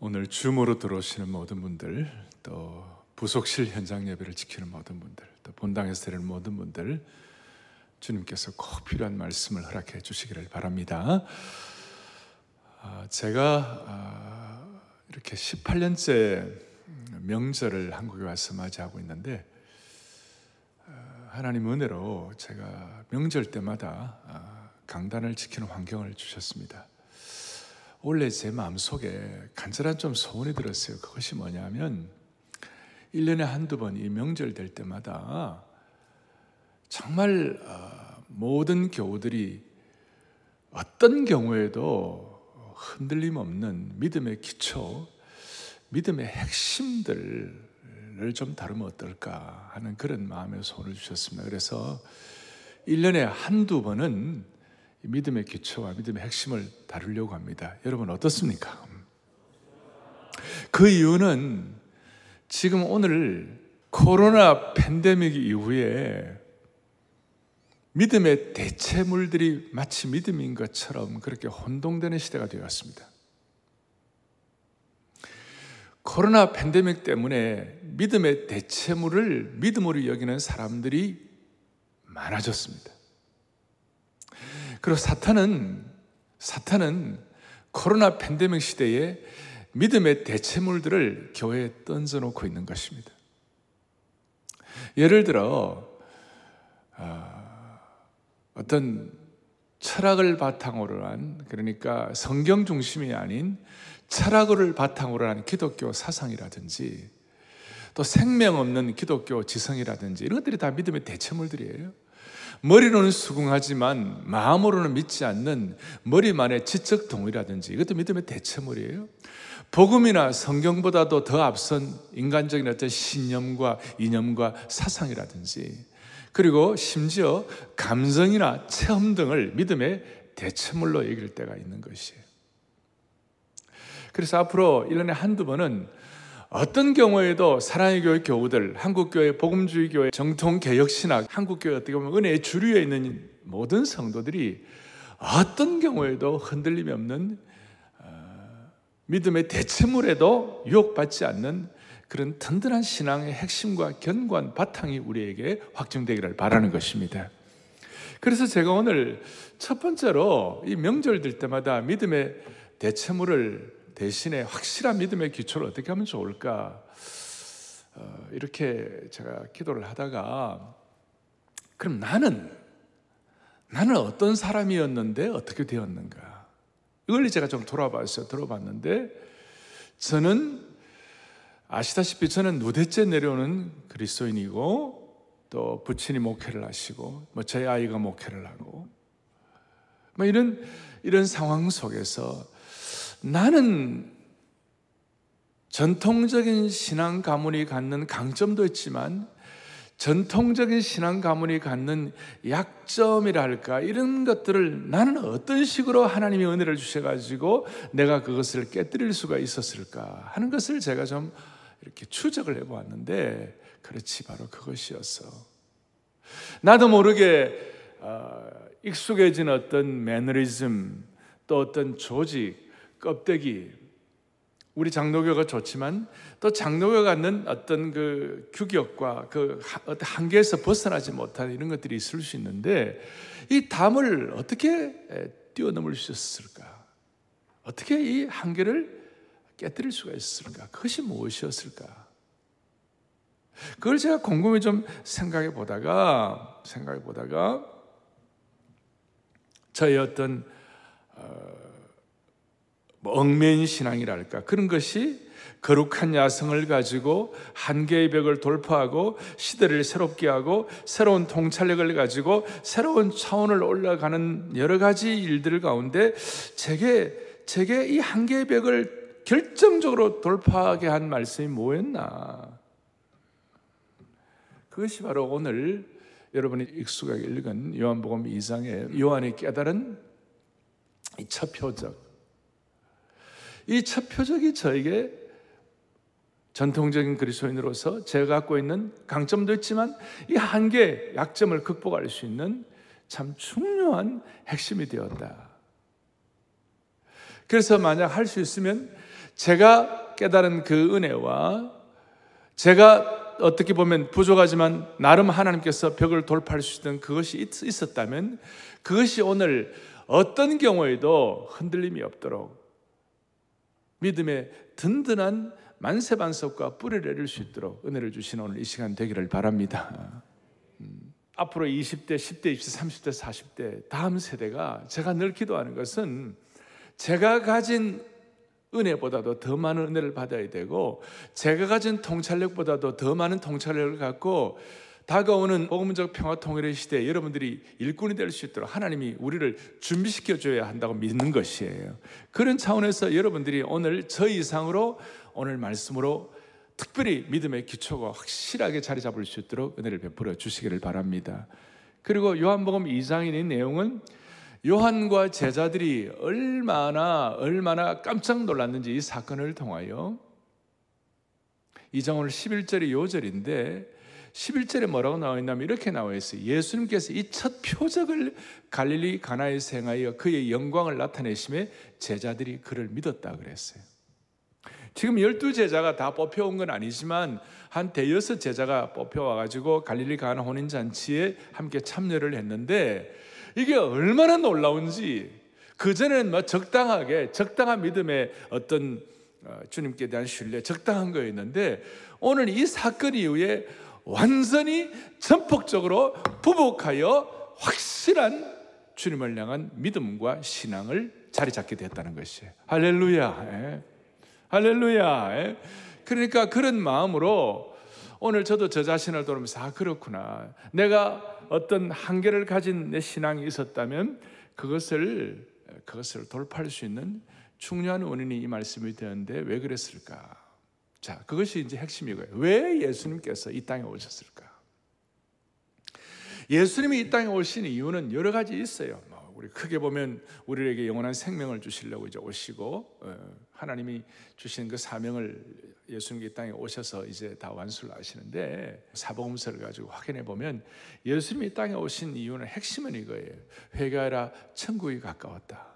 오늘 줌으로 들어오시는 모든 분들, 또 부속실 현장 예배를 지키는 모든 분들, 또 본당에서 드리는 모든 분들, 주님께서 꼭 필요한 말씀을 허락해 주시기를 바랍니다. 제가 이렇게 18년째 명절을 한국에 와서 맞이하고 있는데, 하나님 은혜로 제가 명절 때마다 강단을 지키는 환경을 주셨습니다. 원래 제 마음속에 간절한 좀 소원이 들었어요. 그것이 뭐냐면 1년에 한두 번 이 명절 될 때마다 정말 모든 교우들이 어떤 경우에도 흔들림 없는 믿음의 기초, 믿음의 핵심들을 좀 다루면 어떨까 하는 그런 마음의 소원을 주셨습니다. 그래서 1년에 한두 번은 믿음의 기초와 믿음의 핵심을 다루려고 합니다. 여러분 어떻습니까? 그 이유는 지금 오늘 코로나 팬데믹 이후에 믿음의 대체물들이 마치 믿음인 것처럼 그렇게 혼동되는 시대가 되었습니다. 코로나 팬데믹 때문에 믿음의 대체물을 믿음으로 여기는 사람들이 많아졌습니다. 그리고 사탄은 코로나 팬데믹 시대에 믿음의 대체물들을 교회에 던져놓고 있는 것입니다. 예를 들어 어떤 철학을 바탕으로 한, 그러니까 성경 중심이 아닌 철학을 바탕으로 한 기독교 사상이라든지, 또 생명 없는 기독교 지성이라든지, 이런 것들이 다 믿음의 대체물들이에요. 머리로는 수긍하지만 마음으로는 믿지 않는 머리만의 지적 동의라든지, 이것도 믿음의 대체물이에요. 복음이나 성경보다도 더 앞선 인간적인 어떤 신념과 이념과 사상이라든지, 그리고 심지어 감성이나 체험 등을 믿음의 대체물로 여길 때가 있는 것이에요. 그래서 앞으로 1년에 한두 번은 어떤 경우에도 사랑의 교회 교우들, 한국교회 복음주의 교회 정통개혁신학, 한국교회 어떻게 보면 은혜의 주류에 있는 모든 성도들이 어떤 경우에도 흔들림이 없는 믿음의 대체물에도 유혹받지 않는 그런 든든한 신앙의 핵심과 견고한 바탕이 우리에게 확증되기를 바라는 것입니다. 그래서 제가 오늘 첫 번째로 이 명절들 때마다 믿음의 대체물을 대신에 확실한 믿음의 기초를 어떻게 하면 좋을까, 이렇게 제가 기도를 하다가, 그럼 나는 어떤 사람이었는데 어떻게 되었는가, 이걸 제가 좀 들어봤는데, 저는 아시다시피 저는 누대째 내려오는 그리스도인이고, 또 부친이 목회를 하시고, 제 아이가 목회를 하고, 이런 상황 속에서 나는 전통적인 신앙 가문이 갖는 강점도 있지만 전통적인 신앙 가문이 갖는 약점이랄까, 이런 것들을 나는 어떤 식으로 하나님이 은혜를 주셔가지고 내가 그것을 깨뜨릴 수가 있었을까 하는 것을 제가 좀 이렇게 추적을 해보았는데, 그렇지, 바로 그것이었어. 나도 모르게 익숙해진 어떤 매너리즘, 또 어떤 조직, 껍데기, 우리 장로교가 좋지만 또 장로교가 갖는 어떤 그 규격과 그 어떤 한계에서 벗어나지 못한 이런 것들이 있을 수 있는데, 이 담을 어떻게 뛰어넘을 수 있었을까? 어떻게 이 한계를 깨뜨릴 수가 있었을까? 그것이 무엇이었을까? 그걸 제가 곰곰이 좀 생각해 보다가 저의 어떤 얽매인 신앙이랄까, 그런 것이 거룩한 야성을 가지고 한계의 벽을 돌파하고 시대를 새롭게 하고 새로운 통찰력을 가지고 새로운 차원을 올라가는 여러 가지 일들 가운데 제게 이 한계의 벽을 결정적으로 돌파하게 한 말씀이 뭐였나? 그것이 바로 오늘 여러분이 익숙하게 읽은 요한복음 2장의 요한이 깨달은 이 첫 표적, 이 첫 표적이 저에게 전통적인 그리스도인으로서 제가 갖고 있는 강점도 있지만 이 한계, 약점을 극복할 수 있는 참 중요한 핵심이 되었다. 그래서 만약 할 수 있으면 제가 깨달은 그 은혜와 제가 어떻게 보면 부족하지만 나름 하나님께서 벽을 돌파할 수 있던 그것이 있었다면 그것이 오늘 어떤 경우에도 흔들림이 없도록 믿음의 든든한 만세반석과 뿌리를 내릴 수 있도록 은혜를 주시는 오늘 이 시간 되기를 바랍니다. 앞으로 20대, 10대, 20대, 30대, 40대 다음 세대가 제가 늘 기도하는 것은 제가 가진 은혜보다도 더 많은 은혜를 받아야 되고 제가 가진 통찰력보다도 더 많은 통찰력을 갖고 다가오는 복음적 평화 통일의 시대에 여러분들이 일꾼이 될 수 있도록 하나님이 우리를 준비시켜 줘야 한다고 믿는 것이에요. 그런 차원에서 여러분들이 오늘 저 이상으로 오늘 말씀으로 특별히 믿음의 기초가 확실하게 자리 잡을 수 있도록 은혜를 베풀어 주시기를 바랍니다. 그리고 요한복음 2장의 이 내용은 요한과 제자들이 얼마나 깜짝 놀랐는지 이 사건을 통하여 2장 오늘 11절이 요절인데 11절에 뭐라고 나와 있냐면 이렇게 나와 있어요. 예수님께서 이 첫 표적을 갈릴리 가나에서 행하여 그의 영광을 나타내심에 제자들이 그를 믿었다 그랬어요. 지금 12제자가 다 뽑혀온 건 아니지만 한 대여섯 제자가 뽑혀와가지고 갈릴리 가나 혼인잔치에 함께 참여를 했는데 이게 얼마나 놀라운지 그전에는 적당한 믿음의 어떤 주님께 대한 신뢰, 적당한 거였는데 오늘 이 사건 이후에 완전히 전폭적으로 부복하여 확실한 주님을 향한 믿음과 신앙을 자리 잡게 됐다는 것이에요. 할렐루야. 할렐루야. 그러니까 그런 마음으로 오늘 저도 저 자신을 돌아보면서 그렇구나. 내가 어떤 한계를 가진 내 신앙이 있었다면 그것을 돌파할 수 있는 중요한 원인이 이 말씀이 되었는데 왜 그랬을까? 자, 그것이 이제 핵심이고요. 왜 예수님께서 이 땅에 오셨을까? 예수님이 이 땅에 오신 이유는 여러 가지 있어요. 우리 크게 보면 우리에게 영원한 생명을 주시려고 이제 오시고 하나님이 주신 그 사명을 예수님이 이 땅에 오셔서 이제 다 완수를 하시는데 사복음서를 가지고 확인해 보면 예수님이 이 땅에 오신 이유는 핵심은 이거예요. 회개하라 천국이 가까웠다.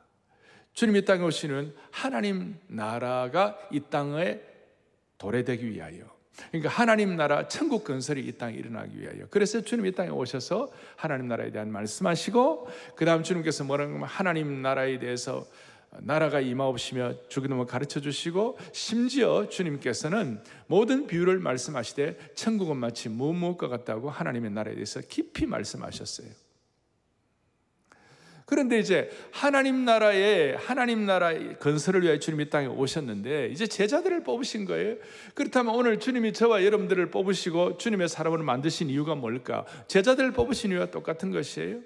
주님이 이 땅에 오시는 하나님 나라가 이 땅에 도래되기 위하여, 그러니까 하나님 나라 천국 건설이 이 땅에 일어나기 위하여. 그래서 주님이 이 땅에 오셔서 하나님 나라에 대한 말씀하시고 그 다음 주님께서 뭐라고 하면 하나님 나라에 대해서 나라가 임하옵시며 주기도문 가르쳐 주시고 심지어 주님께서는 모든 비유를 말씀하시되 천국은 마치 무엇과 같다고 하나님의 나라에 대해서 깊이 말씀하셨어요. 그런데 이제 하나님 나라 건설을 위하여 주님이 이 땅에 오셨는데 이제 제자들을 뽑으신 거예요. 그렇다면 오늘 주님이 저와 여러분들을 뽑으시고 주님의 사람으로 만드신 이유가 뭘까? 제자들을 뽑으신 이유가 똑같은 것이에요.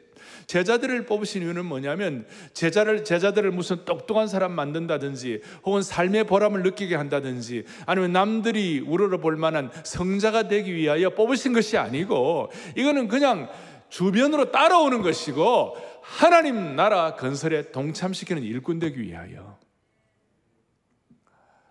제자들을 뽑으신 이유는 뭐냐면 제자들을 무슨 똑똑한 사람 만든다든지 혹은 삶의 보람을 느끼게 한다든지 아니면 남들이 우러러볼 만한 성자가 되기 위하여 뽑으신 것이 아니고 이거는 그냥 주변으로 따라오는 것이고 하나님 나라 건설에 동참시키는 일꾼 되기 위하여.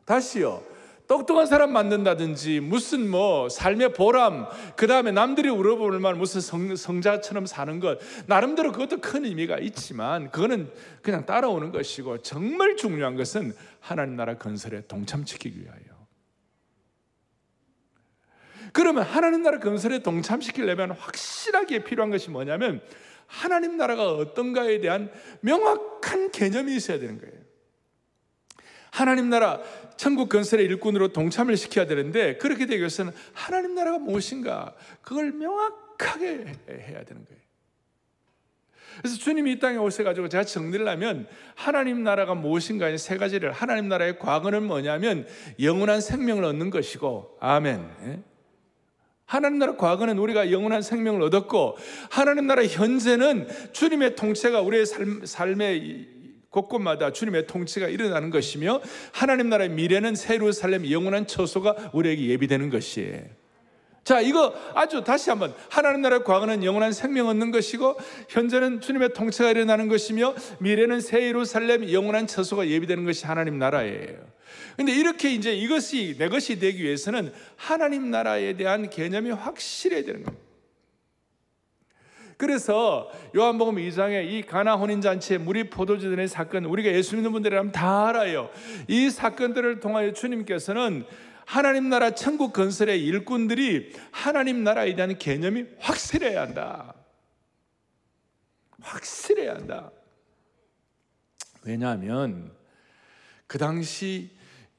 다시요, 똑똑한 사람 만든다든지 무슨 삶의 보람, 그 다음에 남들이 울어볼 만한 무슨 성자처럼 사는 것, 나름대로 그것도 큰 의미가 있지만 그거는 그냥 따라오는 것이고 정말 중요한 것은 하나님 나라 건설에 동참시키기 위하여. 그러면 하나님 나라 건설에 동참시키려면 확실하게 필요한 것이 뭐냐면 하나님 나라가 어떤가에 대한 명확한 개념이 있어야 되는 거예요. 하나님 나라 천국 건설의 일꾼으로 동참을 시켜야 되는데 그렇게 되기 위해서는 하나님 나라가 무엇인가 그걸 명확하게 해야 되는 거예요. 그래서 주님이 이 땅에 오셔가지고 제가 정리를 하면 하나님 나라가 무엇인가의 세 가지를, 하나님 나라의 과거는 뭐냐면 영원한 생명을 얻는 것이고, 아멘. 하나님 나라 과거는 우리가 영원한 생명을 얻었고 하나님 나라 현재는 주님의 통치가 우리의 삶의 곳곳마다 주님의 통치가 일어나는 것이며 하나님 나라의 미래는 새 예루살렘 영원한 처소가 우리에게 예비되는 것이에요. 자, 이거 아주 다시 한번 하나님 나라의 과거는 영원한 생명 얻는 것이고 현재는 주님의 통치가 일어나는 것이며 미래는 새 예루살렘 영원한 처소가 예비되는 것이 하나님 나라예요. 근데 이렇게 이제 이것이 내 것이 되기 위해서는 하나님 나라에 대한 개념이 확실해야 되는 겁니다. 그래서 요한복음 2장에 이 가나 혼인잔치의 물이 포도주 되는 사건, 우리가 예수 믿는 분들이라면 다 알아요. 이 사건들을 통하여 주님께서는 하나님 나라 천국 건설의 일꾼들이 하나님 나라에 대한 개념이 확실해야 한다. 확실해야 한다. 왜냐하면 그 당시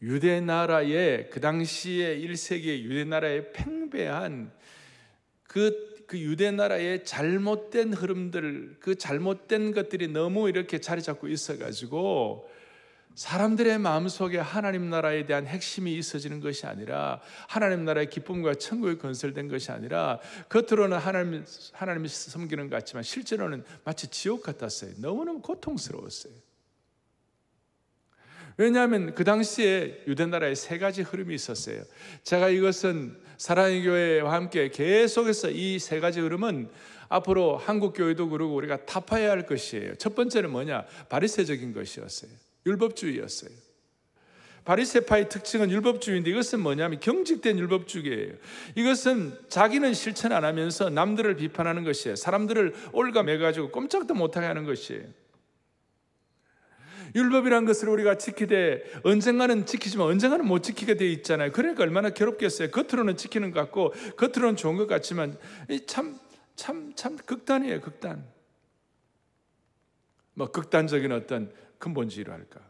유대 나라의, 그 당시에 1세기의 유대 나라의 팽배한 그 유대 나라의 잘못된 흐름들, 그 잘못된 것들이 너무 이렇게 자리 잡고 있어가지고 사람들의 마음속에 하나님 나라에 대한 핵심이 있어지는 것이 아니라, 하나님 나라의 기쁨과 천국이 건설된 것이 아니라, 겉으로는 하나님이 섬기는 것 같지만 실제로는 마치 지옥 같았어요. 너무너무 고통스러웠어요. 왜냐하면 그 당시에 유대 나라에 세 가지 흐름이 있었어요. 제가 이것은 사랑의 교회와 함께 계속해서 이 세 가지 흐름은 앞으로 한국 교회도 그러고 우리가 타파해야 할 것이에요. 첫 번째는 뭐냐? 바리새적인 것이었어요. 율법주의였어요. 바리새파의 특징은 율법주의인데, 이것은 뭐냐면 경직된 율법주의예요. 이것은 자기는 실천 안 하면서 남들을 비판하는 것이에요. 사람들을 올가매가지고 꼼짝도 못하게 하는 것이에요. 율법이란 것을 우리가 지키되 언젠가는 지키지만 언젠가는 못 지키게 돼 있잖아요. 그러니까 얼마나 괴롭겠어요. 겉으로는 지키는 것 같고 겉으로는 좋은 것 같지만 참 극단이에요. 극단. 뭐 극단적인 어떤 근본주의로 할까.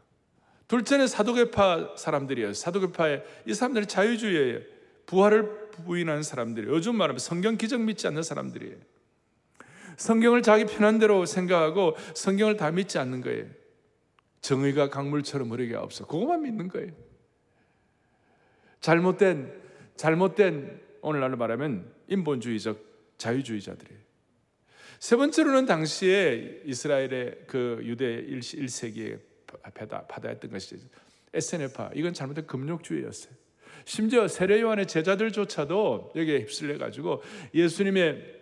둘째는 사두개파 사람들이에요. 사두개파의 이 사람들은 자유주의예요. 부활을 부인하는 사람들이에요. 요즘 말하면 성경 기적 믿지 않는 사람들이에요. 성경을 자기 편한 대로 생각하고 성경을 다 믿지 않는 거예요. 정의가 강물처럼 흐르게 없어. 그것만 믿는 거예요. 잘못된 오늘날로 말하면 인본주의적 자유주의자들이에요. 세 번째로는 당시에 이스라엘의 그 유대 1세기에 바다였던 것이 SNF파. 이건 잘못된 금욕주의였어요. 심지어 세례 요한의 제자들조차도 여기에 휩쓸려가지고 예수님의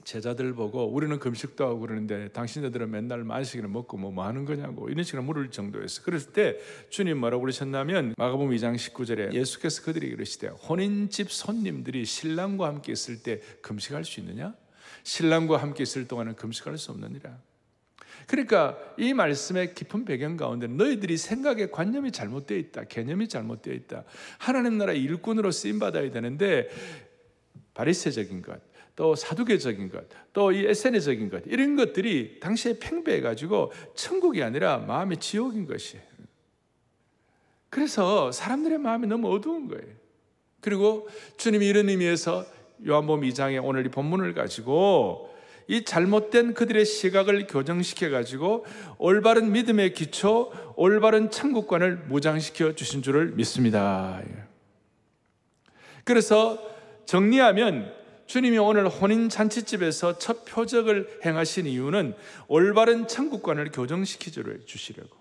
제자들 보고 우리는 금식도 하고 그러는데 당신네들은 맨날 만식이나 먹고 뭐 하는 거냐고 이런 식으로 물을 정도였어요. 그랬을 때 주님 뭐라고 그러셨냐면 마가복음 2장 19절에 예수께서 그들에게 이르시되 혼인집 손님들이 신랑과 함께 있을 때 금식할 수 있느냐? 신랑과 함께 있을 동안은 금식할 수 없느니라. 그러니까 이 말씀의 깊은 배경 가운데 너희들이 생각의 관념이 잘못되어 있다. 개념이 잘못되어 있다. 하나님 나라의 일꾼으로 쓰임받아야 되는데 바리새적인 것, 또 사두개적인 것, 또 이 에세네적인 것, 이런 것들이 당시에 팽배해가지고 천국이 아니라 마음의 지옥인 것이에요. 그래서 사람들의 마음이 너무 어두운 거예요. 그리고 주님이 이런 의미에서 요한복음 2장에 오늘 이 본문을 가지고 이 잘못된 그들의 시각을 교정시켜가지고 올바른 믿음의 기초, 올바른 천국관을 무장시켜 주신 줄을 믿습니다. 그래서 정리하면 주님이 오늘 혼인잔치집에서 첫 표적을 행하신 이유는 올바른 천국관을 교정시켜 주시려고,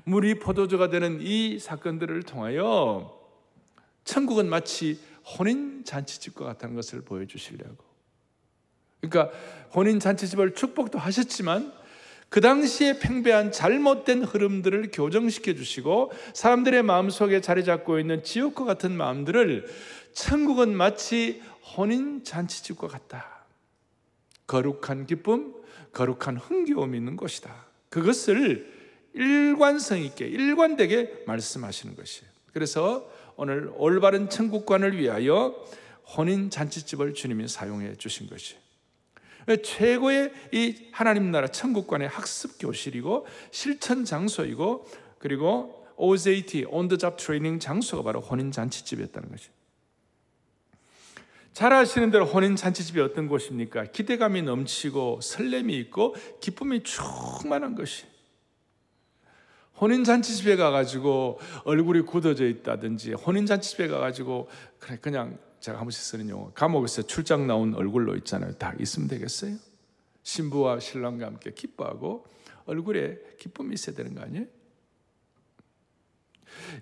물이 포도주가 되는 이 사건들을 통하여 천국은 마치 혼인잔치집과 같다는 것을 보여주시려고. 그러니까 혼인잔치집을 축복도 하셨지만 그 당시에 팽배한 잘못된 흐름들을 교정시켜 주시고 사람들의 마음속에 자리 잡고 있는 지옥과 같은 마음들을 천국은 마치 혼인잔치집과 같다. 거룩한 기쁨, 거룩한 흥겨움이 있는 곳이다. 그것을 일관성 있게, 일관되게 말씀하시는 것이에요. 그래서 오늘 올바른 천국관을 위하여 혼인잔치집을 주님이 사용해 주신 것이에요. 최고의 이 하나님 나라 천국관의 학습 교실이고 실천 장소이고, 그리고 OJT, On the Job Training 장소가 바로 혼인잔치집이었다는 것이에요. 잘 아시는 대로 혼인잔치집이 어떤 곳입니까? 기대감이 넘치고 설렘이 있고 기쁨이 충만한 것이. 혼인잔치집에 가가지고 얼굴이 굳어져 있다든지, 혼인잔치집에 가가지고 그냥 제가 한 번씩 쓰는 용어, 감옥에서 출장 나온 얼굴로 있잖아요. 다 있으면 되겠어요? 신부와 신랑과 함께 기뻐하고 얼굴에 기쁨이 있어야 되는 거 아니에요?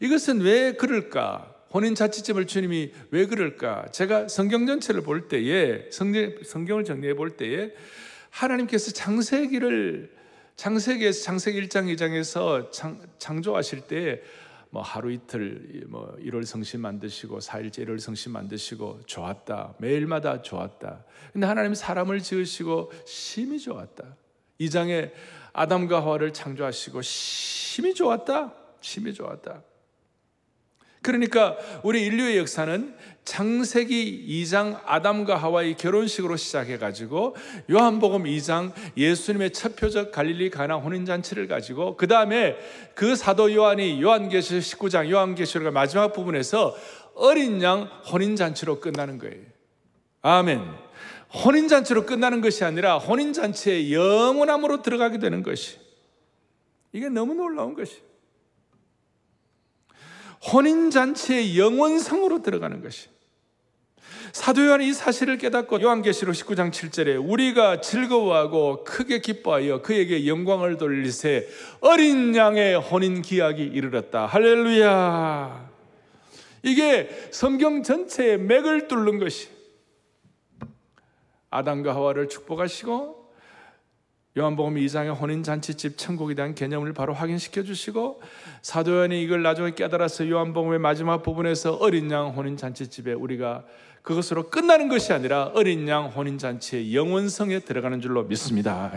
이것은 왜 그럴까? 혼인잔치집을 주님이 왜 그럴까? 제가 성경 전체를 볼 때에, 성경을 정리해 볼 때에 하나님께서 창세기에서 창세기 1장 2장에서 창조하실 때 뭐 하루 이틀 뭐 1월 성신 만드시고 4일째 1월 성신 만드시고 좋았다. 매일마다 좋았다. 근데 하나님 사람을 지으시고 심히 좋았다. 2장에 아담과 하와를 창조하시고 심히 좋았다. 심히 좋았다. 그러니까 우리 인류의 역사는 창세기 2장 아담과 하와의 결혼식으로 시작해가지고 요한복음 2장 예수님의 첫 표적 갈릴리 가나 혼인잔치를 가지고 그 다음에 그 사도 요한이 요한계시록 19장 요한계시록 마지막 부분에서 어린 양 혼인잔치로 끝나는 거예요. 아멘. 혼인잔치로 끝나는 것이 아니라 혼인잔치의 영원함으로 들어가게 되는 것이, 이게 너무 놀라운 것이, 혼인잔치의 영원성으로 들어가는 것이. 사도 요한이 이 사실을 깨닫고 요한계시록 19장 7절에 우리가 즐거워하고 크게 기뻐하여 그에게 영광을 돌리세 어린 양의 혼인 기약이 이르렀다. 할렐루야. 이게 성경 전체의 맥을 뚫는 것이, 아담과 하와를 축복하시고 요한복음 2장의 혼인잔치집 천국에 대한 개념을 바로 확인시켜 주시고, 사도 요한이 이걸 나중에 깨달아서 요한복음의 마지막 부분에서 어린 양 혼인잔치집에 우리가 그것으로 끝나는 것이 아니라 어린 양 혼인잔치의 영원성에 들어가는 줄로 믿습니다.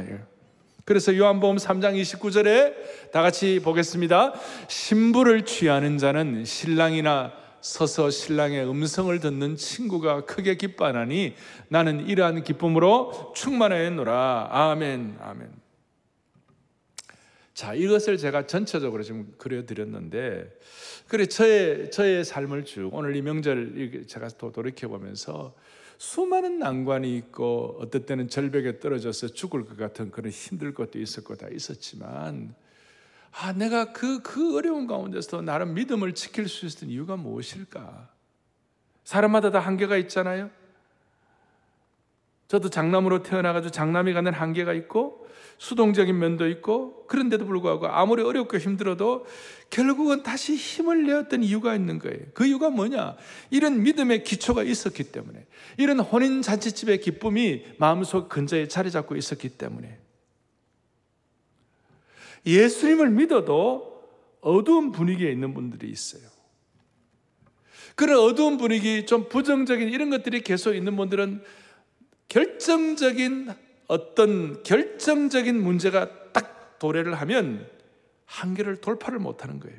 그래서 요한복음 3장 29절에 다 같이 보겠습니다. 신부를 취하는 자는 신랑이나 서서 신랑의 음성을 듣는 친구가 크게 기뻐하나니 나는 이러한 기쁨으로 충만하였노라. 아멘, 아멘. 자, 이것을 제가 전체적으로 지금 그려드렸는데, 그래 저의 삶을 쭉 오늘 이 명절 제가 또 돌이켜보면서 수많은 난관이 있고 어떨 때는 절벽에 떨어져서 죽을 것 같은 그런 힘들 것도 있었고 다 있었지만, 내가 그 어려운 가운데서 나름 믿음을 지킬 수 있었던 이유가 무엇일까? 사람마다 다 한계가 있잖아요. 저도 장남으로 태어나가지고 장남이 갖는 한계가 있고 수동적인 면도 있고, 그런데도 불구하고 아무리 어렵고 힘들어도 결국은 다시 힘을 내었던 이유가 있는 거예요. 그 이유가 뭐냐? 이런 믿음의 기초가 있었기 때문에, 이런 혼인잔치집의 기쁨이 마음속 근저에 자리 잡고 있었기 때문에. 예수님을 믿어도 어두운 분위기에 있는 분들이 있어요. 그런 어두운 분위기, 좀 부정적인 이런 것들이 계속 있는 분들은 결정적인 문제가 딱 도래를 하면 한계를 돌파를 못하는 거예요.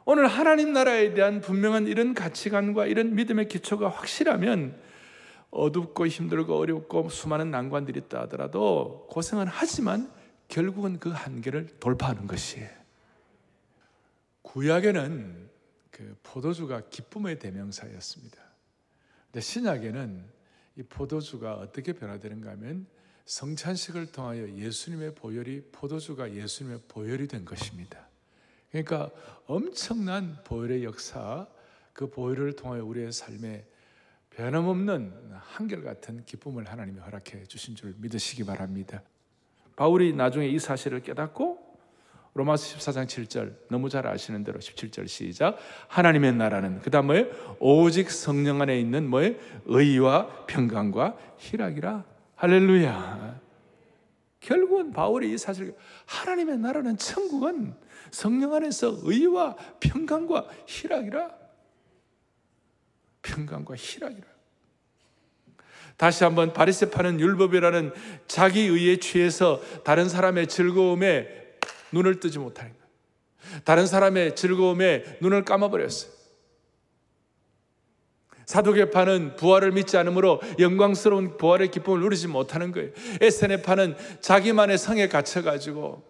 오늘 하나님 나라에 대한 분명한 이런 가치관과 이런 믿음의 기초가 확실하면 어둡고 힘들고 어렵고 수많은 난관들이 있다 하더라도 고생은 하지만 결국은 그 한계를 돌파하는 것이에요. 구약에는 그 포도주가 기쁨의 대명사였습니다. 근데 신약에는 이 포도주가 어떻게 변화되는가 하면 성찬식을 통하여 예수님의 보혈이, 포도주가 예수님의 보혈이 된 것입니다. 그러니까 엄청난 보혈의 역사, 그 보혈을 통하여 우리의 삶에 변함없는 한결같은 기쁨을 하나님이 허락해 주신 줄 믿으시기 바랍니다. 바울이 나중에 이 사실을 깨닫고 로마서 14장 7절 너무 잘 아시는 대로 17절 시작. 하나님의 나라는 그 다음 뭐예요? 오직 성령 안에 있는 뭐예요? 의와 평강과 희락이라. 할렐루야. 결국은 바울이 이 사실을, 하나님의 나라는, 천국은 성령 안에서 의와 평강과 희락이라. 평강과 희락이라. 다시 한번 바리새파는 율법이라는 자기 의에 취해서 다른 사람의 즐거움에 눈을 뜨지 못하는 거예요. 다른 사람의 즐거움에 눈을 감아버렸어요. 사두개파는 부활을 믿지 않으므로 영광스러운 부활의 기쁨을 누리지 못하는 거예요. 에세네파는 자기만의 성에 갇혀가지고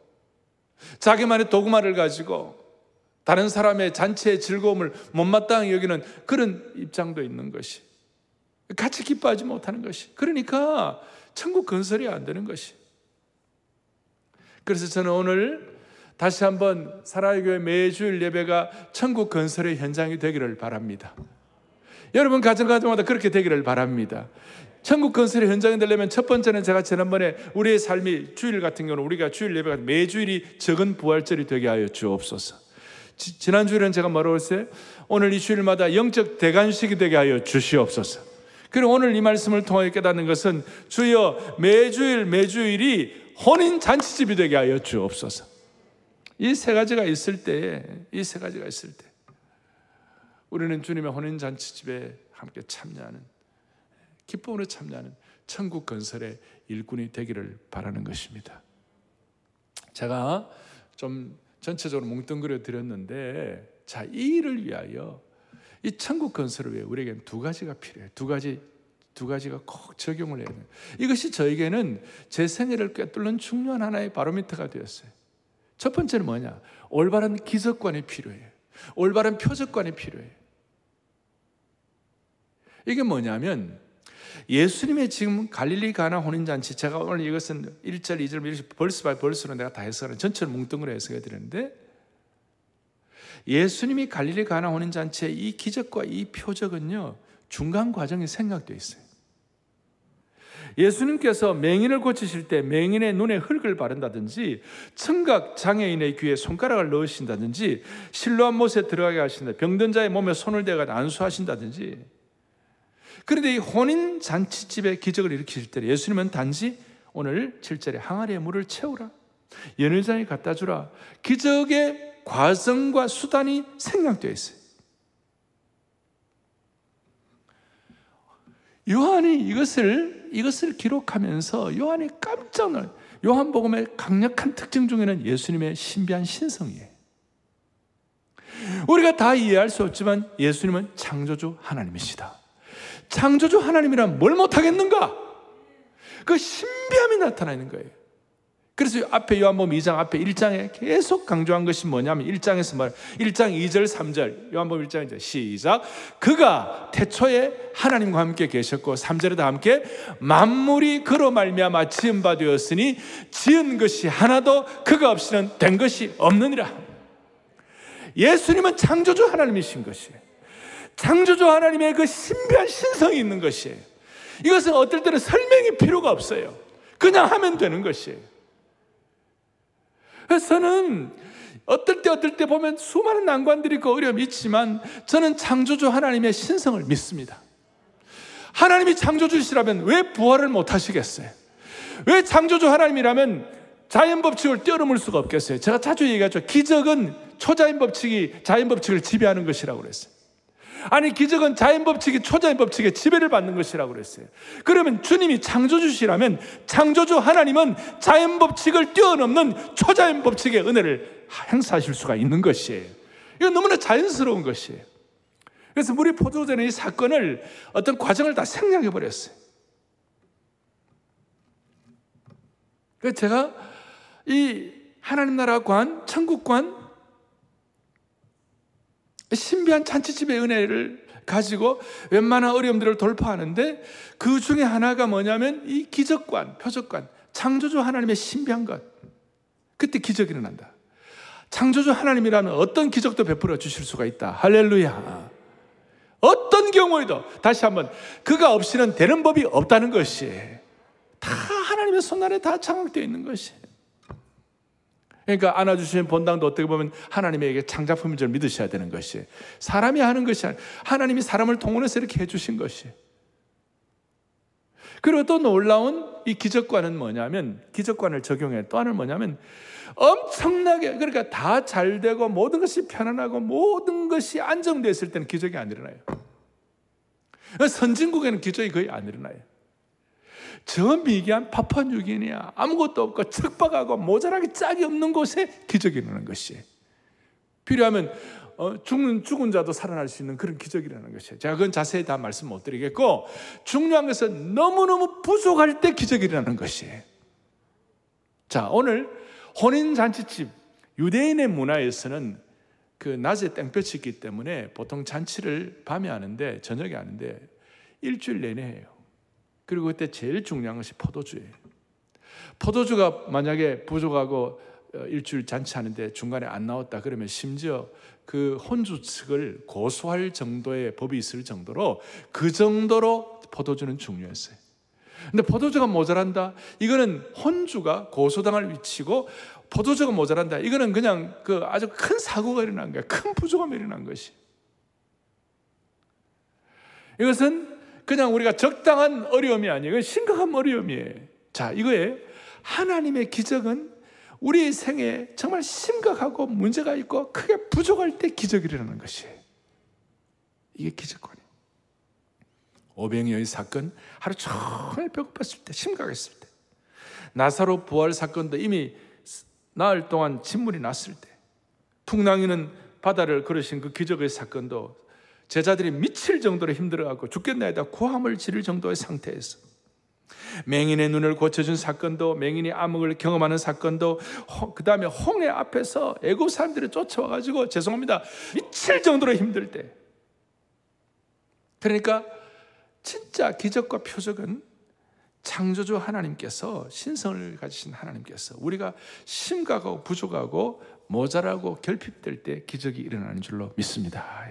자기만의 도구만을 가지고 다른 사람의 잔치의 즐거움을 못마땅히 여기는 그런 입장도 있는 것이, 같이 기뻐하지 못하는 것이, 그러니까 천국 건설이 안 되는 것이. 그래서 저는 오늘 다시 한번 사랑의 교회 매주일 예배가 천국 건설의 현장이 되기를 바랍니다. 여러분 가정마다 그렇게 되기를 바랍니다. 천국 건설의 현장이 되려면 첫 번째는, 제가 지난번에 우리의 삶이 주일 같은 경우는 우리가 주일 예배가 매주일이 적은 부활절이 되게 하여 주옵소서. 지난 주일은 제가 뭐라고 했어요? 오늘 이 주일마다 영적 대관식이 되게 하여 주시옵소서. 그리고 오늘 이 말씀을 통하여 깨닫는 것은, 주여 매주일이 혼인 잔치집이 되게 하여 주옵소서. 이 세 가지가 있을 때에, 이 세 가지가 있을 때 우리는 주님의 혼인잔치집에 함께 참여하는, 기쁨으로 참여하는 천국 건설의 일꾼이 되기를 바라는 것입니다. 제가 좀 전체적으로 뭉뚱그려 드렸는데, 자, 이 일을 위하여, 이 천국 건설을 위해 우리에게는 두 가지가 필요해요. 두 가지가 꼭 적용을 해야 돼요. 이것이 저에게는 제 생애를 꿰뚫는 중요한 하나의 바로미터가 되었어요. 첫 번째는 뭐냐? 올바른 기적관이 필요해요. 올바른 표적관이 필요해요. 이게 뭐냐면, 예수님의 지금 갈릴리 가나 혼인잔치, 제가 오늘 이것은 1절, 2절 이렇게 벌스 바이 벌스로 내가 다 해석하는, 전체를 뭉뚱그려 해석해 드렸는데, 예수님이 갈릴리 가나 혼인잔치의 이 기적과 이 표적은요, 중간 과정이 생각되어 있어요. 예수님께서 맹인을 고치실 때 맹인의 눈에 흙을 바른다든지, 청각 장애인의 귀에 손가락을 넣으신다든지, 실로암 못에 들어가게 하신다, 병든 자의 몸에 손을 대가 안수하신다든지. 그런데 이 혼인 잔치집의 기적을 일으키실 때 예수님은 단지 오늘 7절에 항아리에 물을 채우라, 연회장에 갖다 주라, 기적의 과정과 수단이 생략되어 있어요. 요한이 이것을 기록하면서 요한이 깜짝 놀라요. 요한복음의 강력한 특징 중에는 예수님의 신비한 신성이에요. 우리가 다 이해할 수 없지만 예수님은 창조주 하나님이시다. 창조주 하나님이란 뭘 못하겠는가? 그 신비함이 나타나는 거예요. 그래서 앞에 요한복음 2장 앞에 1장에 계속 강조한 것이 뭐냐면, 1장에서 말 1장 2절 3절, 요한복음 1장 이제 시작. 그가 태초에 하나님과 함께 계셨고, 3절에도 함께 만물이 그로 말미암아 지은 바 되었으니 지은 것이 하나도 그가 없이는 된 것이 없느니라. 예수님은 창조주 하나님이신 것이에요. 창조주 하나님의 그 신비한 신성이 있는 것이에요. 이것은 어떨 때는 설명이 필요가 없어요. 그냥 하면 되는 것이에요. 그래서 저는 어떨 때 보면 수많은 난관들이 있고 어려움이 있지만, 저는 창조주 하나님의 신성을 믿습니다. 하나님이 창조주시라면 왜 부활을 못 하시겠어요? 왜 창조주 하나님이라면 자연 법칙을 뛰어넘을 수가 없겠어요? 제가 자주 얘기하죠. 기적은 초자연 법칙이 자연 법칙을 지배하는 것이라고 그랬어요. 아니, 기적은 자연 법칙이 초자연 법칙에 지배를 받는 것이라고 그랬어요. 그러면 주님이 창조주시라면 창조주 하나님은 자연 법칙을 뛰어넘는 초자연 법칙의 은혜를 행사하실 수가 있는 것이에요. 이건 너무나 자연스러운 것이에요. 그래서 물이 포도되는 이 사건을, 어떤 과정을 다 생략해 버렸어요. 그래서 제가 이 하나님 나라 관, 천국 관, 신비한 잔치집의 은혜를 가지고 웬만한 어려움들을 돌파하는데, 그 중에 하나가 뭐냐면 이 기적관, 표적관, 창조주 하나님의 신비한 것. 그때 기적이 일어난다. 창조주 하나님이라면 어떤 기적도 베풀어 주실 수가 있다. 할렐루야. 어떤 경우에도, 다시 한번, 그가 없이는 되는 법이 없다는 것이, 다 하나님의 손안에 다 장악되어 있는 것이. 그러니까 안아주시는 본당도 어떻게 보면 하나님에게 창작품인 줄 믿으셔야 되는 것이, 사람이 하는 것이 아니라 하나님이 사람을 통원해서 이렇게 해주신 것이. 그리고 또 놀라운 이 기적관은 뭐냐면, 기적관을 적용해 또 하나는 뭐냐면, 엄청나게, 그러니까 다 잘 되고 모든 것이 편안하고 모든 것이 안정되었을 때는 기적이 안 일어나요. 선진국에는 기적이 거의 안 일어나요. 저 미개한 파푸아뉴기니아, 아무것도 없고 척박하고 모자라게 짝이 없는 곳에 기적이 일어나는 것이, 필요하면 죽은 자도 살아날 수 있는 그런 기적이 일어나는 것이에요. 제가 그건 자세히 다 말씀 못 드리겠고, 중요한 것은 너무너무 부족할 때 기적이 일어나는 것이에요. 자, 오늘 혼인잔치집, 유대인의 문화에서는 그 낮에 땡볕이 있기 때문에 보통 잔치를 밤에 하는데, 저녁에 하는데 일주일 내내 해요. 그리고 그때 제일 중요한 것이 포도주예요. 포도주가 만약에 부족하고 일주일 잔치하는데 중간에 안 나왔다 그러면 심지어 그 혼주 측을 고소할 정도의 법이 있을 정도로, 그 정도로 포도주는 중요했어요. 근데 포도주가 모자란다, 이거는 혼주가 고소당할 위치고, 포도주가 모자란다, 이거는 그냥 그 아주 큰 사고가 일어난 거예요. 큰 부족함이 일어난 것이. 이것은 그냥 우리가 적당한 어려움이 아니에요. 심각한 어려움이에요. 자, 이거에 하나님의 기적은 우리 생에 정말 심각하고 문제가 있고 크게 부족할 때 기적이 일어나는 것이에요. 이게 기적관이에요. 오병이어의 사건, 하루 종일 배고팠을 때, 심각했을 때, 나사로 부활 사건도 이미 나흘 동안 진물이 났을 때, 풍랑이는 바다를 걸으신 그 기적의 사건도 제자들이 미칠 정도로 힘들어하고 죽겠나이다 고함을 지를 정도의 상태에서, 맹인의 눈을 고쳐준 사건도, 맹인이 암흑을 경험하는 사건도, 그 다음에 홍해 앞에서 애굽 사람들이 쫓아와가지고 죄송합니다 미칠 정도로 힘들 때, 그러니까 진짜 기적과 표적은 창조주 하나님께서, 신성을 가지신 하나님께서 우리가 심각하고 부족하고 모자라고 결핍될 때 기적이 일어나는 줄로 믿습니다.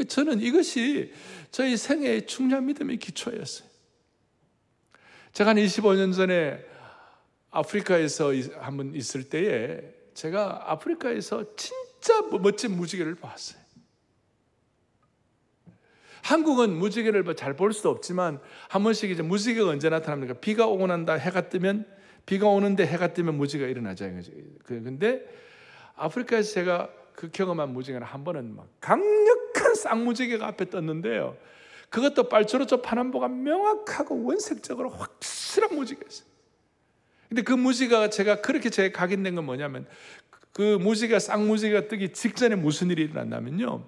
저는 이것이 저희 생애의 중요한 믿음의 기초였어요. 제가 한 25년 전에 아프리카에서 한번 있을 때에 제가 아프리카에서 진짜 멋진 무지개를 봤어요. 한국은 무지개를 잘 볼 수도 없지만 한 번씩 이제 무지개가 언제 나타납니까? 비가 오고 난다 해가 뜨면, 비가 오는데 해가 뜨면 무지개가 일어나죠. 근데 아프리카에서 제가 그 경험한 무지개는 한 번은 막 강력한 쌍무지개가 앞에 떴는데요, 그것도 빨주노초 파남보가 명확하고 원색적으로 확실한 무지개였어요. 근데 그 무지개가 제가 그렇게 제가 각인된 건 뭐냐면, 그 무지개가, 쌍무지개가 뜨기 직전에 무슨 일이 일어났냐면요,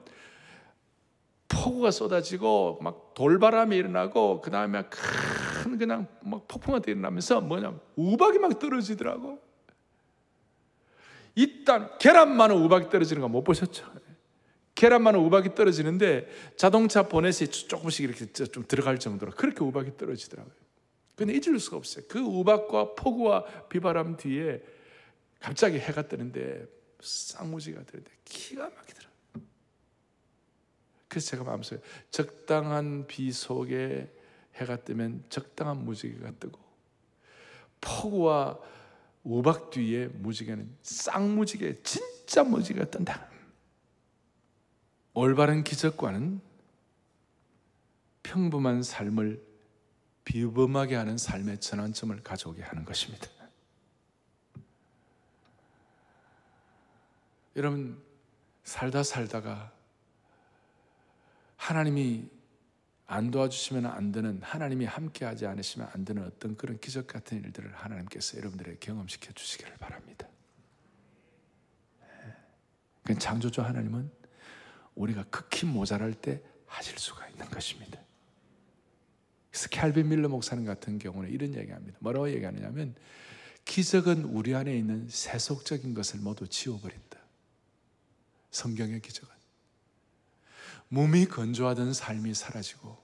폭우가 쏟아지고 막 돌바람이 일어나고 그 다음에 큰 그냥 막 폭풍 같은 게 일어나면서 우박이 막 떨어지더라고. 일단 계란 많은 우박이 떨어지는 거 못 보셨죠? 계란 많은 우박이 떨어지는데 자동차 보넷이 조금씩 이렇게 좀 들어갈 정도로 그렇게 우박이 떨어지더라고요. 근데 잊을 수가 없어요. 그 우박과 폭우와 비바람 뒤에 갑자기 해가 뜨는데 쌍무지개가 뜨는데 기가 막히더라고요. 그래서 제가 마음속에 적당한 비 속에 해가 뜨면 적당한 무지개가 뜨고, 폭우와 우박 뒤에 무지개는 쌍무지개, 진짜 무지개가 뜬다. 올바른 기적과는 평범한 삶을 비범하게 하는 삶의 전환점을 가져오게 하는 것입니다. 여러분, 살다가 하나님이 안 도와주시면 안 되는, 하나님이 함께하지 않으시면 안 되는 어떤 그런 기적 같은 일들을 하나님께서 여러분들에게 경험시켜 주시기를 바랍니다. 그 창조주 하나님은 우리가 극히 모자랄 때 하실 수가 있는 것입니다. 그래서 캘빈 밀러 목사님 같은 경우는 이런 얘기합니다. 뭐라고 얘기하느냐면, 기적은 우리 안에 있는 세속적인 것을 모두 지워버린다. 성경의 기적은 몸이 건조하던 삶이 사라지고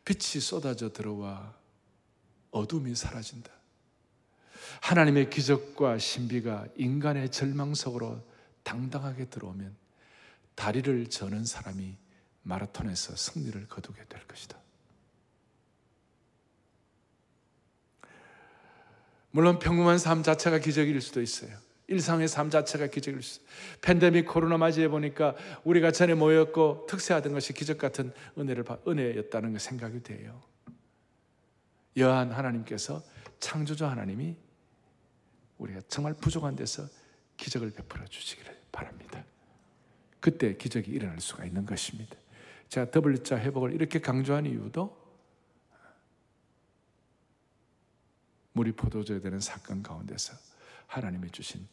빛이 쏟아져 들어와 어둠이 사라진다. 하나님의 기적과 신비가 인간의 절망 속으로 당당하게 들어오면 다리를 저는 사람이 마라톤에서 승리를 거두게 될 것이다. 물론 평범한 삶 자체가 기적일 수도 있어요. 일상의 삶 자체가 기적일 수 있어요. 팬데믹 코로나 맞이해 보니까 우리가 전에 모였고 특세하던 것이 기적 같은 은혜였다는 거 생각이 돼요. 여한 하나님께서, 창조주 하나님이 우리가 정말 부족한 데서 기적을 베풀어 주시기를 바랍니다. 그때 기적이 일어날 수가 있는 것입니다. 제가 더블자 회복을 이렇게 강조한 이유도 물이 포도주가 되는 사건 가운데서 하나님이 주신,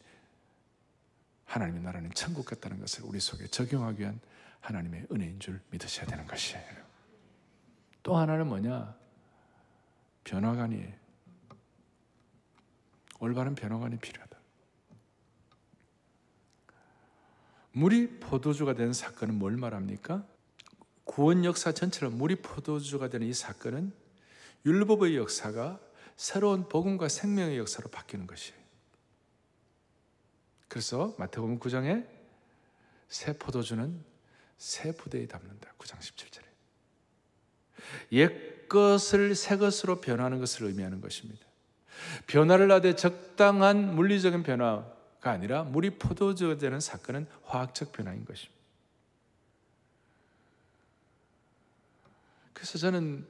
하나님의 나라는 천국 같다는 것을 우리 속에 적용하기 위한 하나님의 은혜인 줄 믿으셔야 되는 것이에요. 또 하나는 뭐냐? 변화관이에요. 올바른 변화관이 필요하다. 물이 포도주가 된 사건은 뭘 말합니까? 구원 역사 전체로 물이 포도주가 되는 이 사건은 율법의 역사가 새로운 복음과 생명의 역사로 바뀌는 것이에요. 그래서 마태복음 9장에 새 포도주는 새 부대에 담는다. 9장 17절에. 옛 것을 새 것으로 변하는 것을 의미하는 것입니다. 변화를 하되 적당한 물리적인 변화가 아니라 물이 포도주가 되는 사건은 화학적 변화인 것입니다. 그래서 저는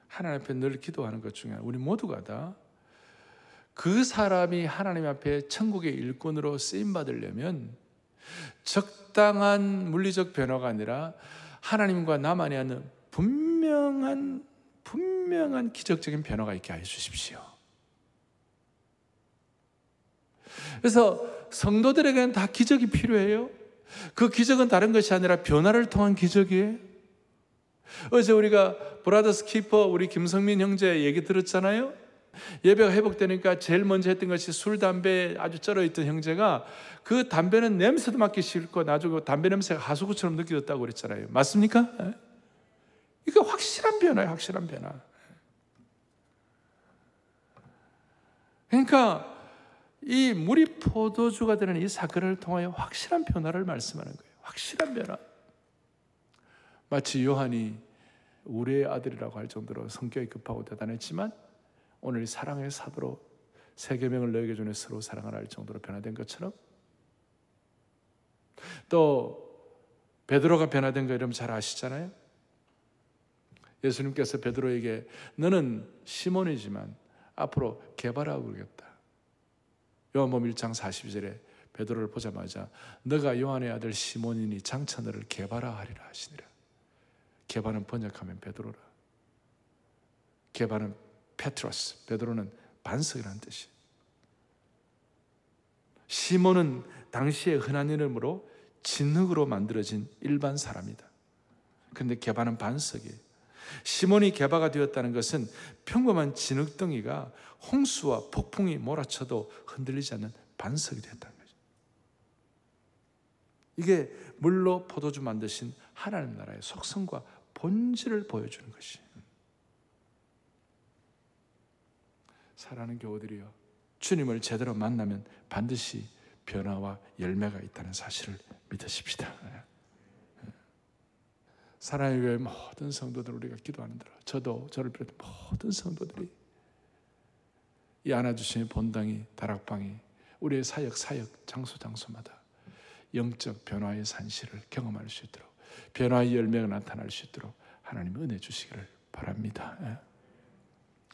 하나님 앞에 늘 기도하는 것 중에 우리 모두가 다 그 사람이 하나님 앞에 천국의 일꾼으로 쓰임받으려면 적당한 물리적 변화가 아니라 하나님과 나만이 하는 분명한 기적적인 변화가 있게 하여 주십시오. 그래서 성도들에게는 다 기적이 필요해요. 그 기적은 다른 것이 아니라 변화를 통한 기적이에요. 어제 우리가 브라더스 키퍼 우리 김성민 형제 얘기 들었잖아요. 예배가 회복되니까 제일 먼저 했던 것이 술, 담배에 아주 쩔어있던 형제가 그 담배는 냄새도 맡기 싫고 나중에 담배 냄새가 하수구처럼 느껴졌다고 그랬잖아요. 맞습니까? 이거 확실한 변화예요. 확실한 변화. 그러니까 이 물이 포도주가 되는 이 사건을 통하여 확실한 변화를 말씀하는 거예요. 확실한 변화. 마치 요한이 우리의 아들이라고 할 정도로 성격이 급하고 대단했지만 오늘 사랑의 사도로 세 계명을 너에게 주네 서로 사랑하라 할 정도로 변화된 것처럼, 또 베드로가 변화된 거 여러분 잘 아시잖아요. 예수님께서 베드로에게 너는 시몬이지만 앞으로 게바라고 그러겠다. 요한복음 1장 42절에 베드로를 보자마자 너가 요한의 아들 시몬이니 장차 너를 게바라 하리라 하시니라. 게바는 번역하면 베드로라. 게바는 페트로스, 베드로는 반석이라는 뜻이에요. 시몬은 당시의 흔한 이름으로 진흙으로 만들어진 일반 사람이다. 그런데 게바는 반석이에요. 시몬이 게바가 되었다는 것은 평범한 진흙덩이가 홍수와 폭풍이 몰아쳐도 흔들리지 않는 반석이 되었다는 거죠. 이게 물로 포도주 만드신 하나님 나라의 속성과 본질을 보여주는 것이에요. 사랑하는 교우들이여, 주님을 제대로 만나면 반드시 변화와 열매가 있다는 사실을 믿으십시다. 사랑의 교회 모든 성도들, 우리가 기도하는 대로 저도 저를 비롯해 모든 성도들이 이 안아주심의 본당이, 다락방이 우리의 사역 장소마다 영적 변화의 산실을 경험할 수 있도록, 변화의 열매가 나타날 수 있도록 하나님 은혜 주시기를 바랍니다.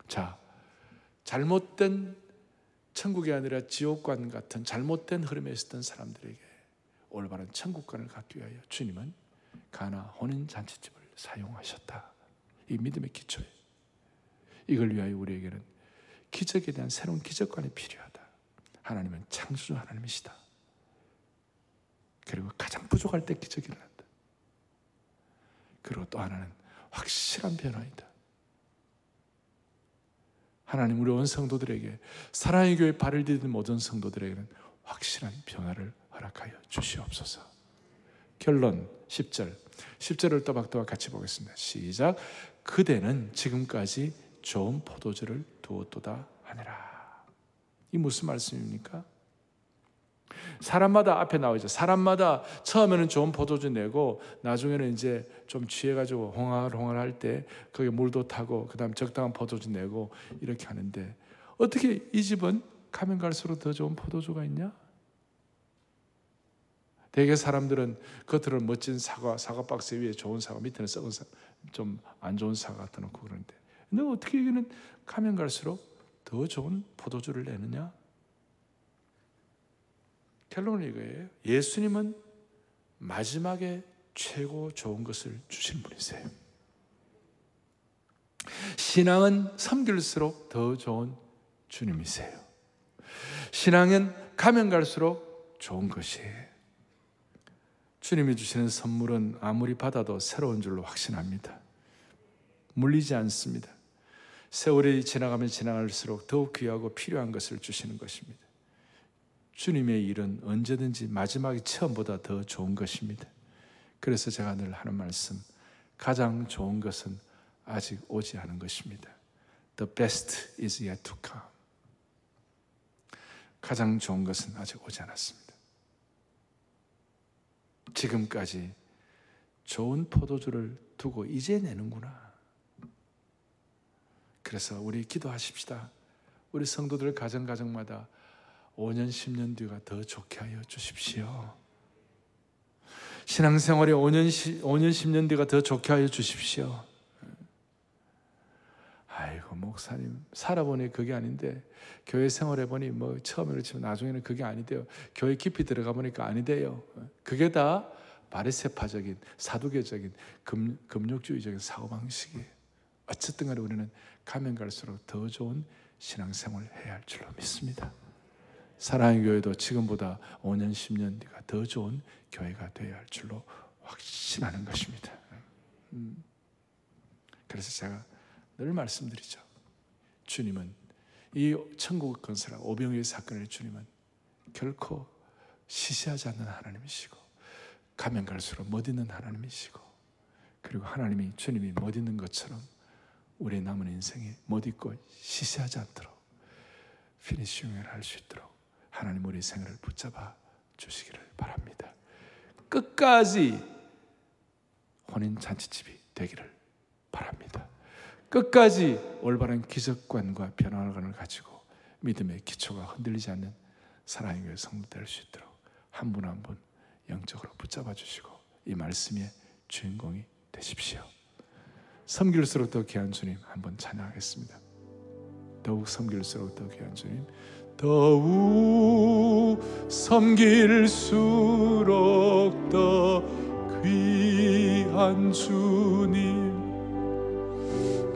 자, 잘못된 천국이 아니라 지옥관 같은 잘못된 흐름에 있었던 사람들에게 올바른 천국관을 갖기 위하여 주님은 가나 혼인잔치집을 사용하셨다. 이 믿음의 기초에 이걸 위하여 우리에게는 기적에 대한 새로운 기적관이 필요하다. 하나님은 창조주 하나님이시다. 그리고 가장 부족할 때 기적이 일어난다. 그리고 또 하나는 확실한 변화이다. 하나님, 우리 온 성도들에게, 사랑의 교회 발을 디딘 모든 성도들에게는 확실한 변화를 허락하여 주시옵소서. 결론 10절을 또박또박 같이 보겠습니다. 시작. 그대는 지금까지 좋은 포도주를 두었도다 하니라. 이 무슨 말씀입니까? 사람마다 앞에 나오죠. 사람마다 처음에는 좋은 포도주 내고 나중에는 이제 좀 취해가지고 홍할홍할할 때 거기에 물도 타고 그 다음 적당한 포도주 내고 이렇게 하는데, 어떻게 이 집은 가면 갈수록 더 좋은 포도주가 있냐? 대개 사람들은 겉으로 멋진 사과 박스 위에 좋은 사과, 밑에는 썩은 사과, 좀 안 좋은 사과 갖다 놓고 그러는데, 근데 어떻게 여기는 가면 갈수록 더 좋은 포도주를 내느냐? 결론은 이거예요. 예수님은 마지막에 최고 좋은 것을 주신 분이세요. 신앙은 섬길수록 더 좋은 주님이세요. 신앙은 가면 갈수록 좋은 것이에요. 주님이 주시는 선물은 아무리 받아도 새로운 줄로 확신합니다. 물리지 않습니다. 세월이 지나가면 지나갈수록 더욱 귀하고 필요한 것을 주시는 것입니다. 주님의 일은 언제든지 마지막이 처음보다 더 좋은 것입니다. 그래서 제가 늘 하는 말씀, 가장 좋은 것은 아직 오지 않은 것입니다. The best is yet to come. 가장 좋은 것은 아직 오지 않았습니다. 지금까지 좋은 포도주를 두고 이제 내는구나. 그래서 우리 기도하십시다. 우리 성도들 가정마다 5년, 10년 뒤가 더 좋게 하여 주십시오. 신앙생활에 5년, 10년 뒤가 더 좋게 하여 주십시오. 아이고 목사님 살아보니 그게 아닌데, 교회 생활해보니 뭐 처음에 그렇지만 나중에는 그게 아니대요. 교회 깊이 들어가 보니까 아니대요. 그게 다 바리새파적인 사두개적인 금욕주의적인 사고방식이에요. 어쨌든 간에 우리는 가면 갈수록 더 좋은 신앙생활을 해야 할 줄로 믿습니다. 사랑의 교회도 지금보다 5년 10년 뒤가 더 좋은 교회가 되어야 할 줄로 확신하는 것입니다. 그래서 제가 늘 말씀드리죠. 주님은 이 천국 건설한 오병이어 사건의 주님은 결코 시시하지 않는 하나님이시고, 가면 갈수록 멋있는 하나님이시고, 그리고 하나님이 주님이 멋있는 것처럼 우리의 남은 인생에 멋있고 시시하지 않도록 피니싱을 할 수 있도록 하나님 우리의 생애를 붙잡아 주시기를 바랍니다. 끝까지 혼인잔치집이 되기를 바랍니다. 끝까지 올바른 기적관과 변화관을 가지고 믿음의 기초가 흔들리지 않는 사랑의 교회 성도 될 수 있도록 한 분 한 분 영적으로 붙잡아 주시고 이 말씀의 주인공이 되십시오. 섬길수록 더 귀한 주님 한번 찬양하겠습니다. 더욱 섬길수록 더 귀한 주님, 더욱 섬길수록 더 귀한 주님,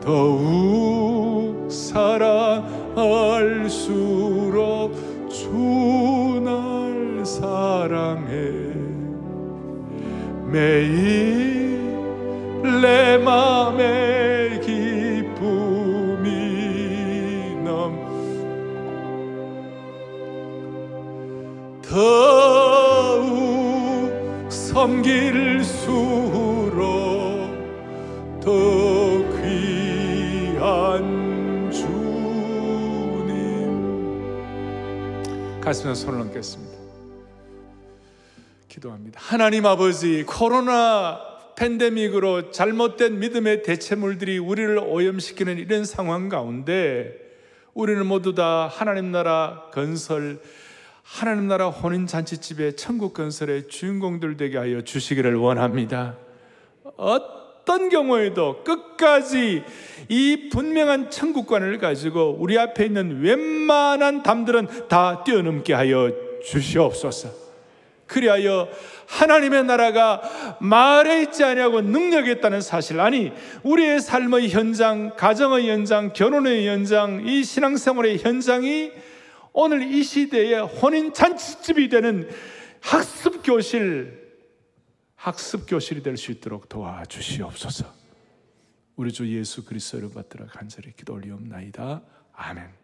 더욱 사랑할수록 주 날 사랑해. 매일 내 맘에 기쁨이 더욱 섬길수록 더 귀한 주님. 가슴에 손을 얹겠습니다. 기도합니다. 하나님 아버지, 코로나 팬데믹으로 잘못된 믿음의 대체물들이 우리를 오염시키는 이런 상황 가운데 우리는 모두 다 하나님 나라 건설, 하나님 나라 혼인잔치집의 천국 건설의 주인공들 되게 하여 주시기를 원합니다. 어떤 경우에도 끝까지 이 분명한 천국관을 가지고 우리 앞에 있는 웬만한 담들은 다 뛰어넘게 하여 주시옵소서. 그리하여 하나님의 나라가 말에 있지 아니하고 능력이 있다는 사실, 아니 우리의 삶의 현장, 가정의 현장, 결혼의 현장, 이 신앙생활의 현장이 오늘 이 시대의 혼인잔치집이 되는 학습교실이 될 수 있도록 도와주시옵소서. 우리 주 예수 그리스도를 받들어 간절히 기도 올리옵나이다. 아멘.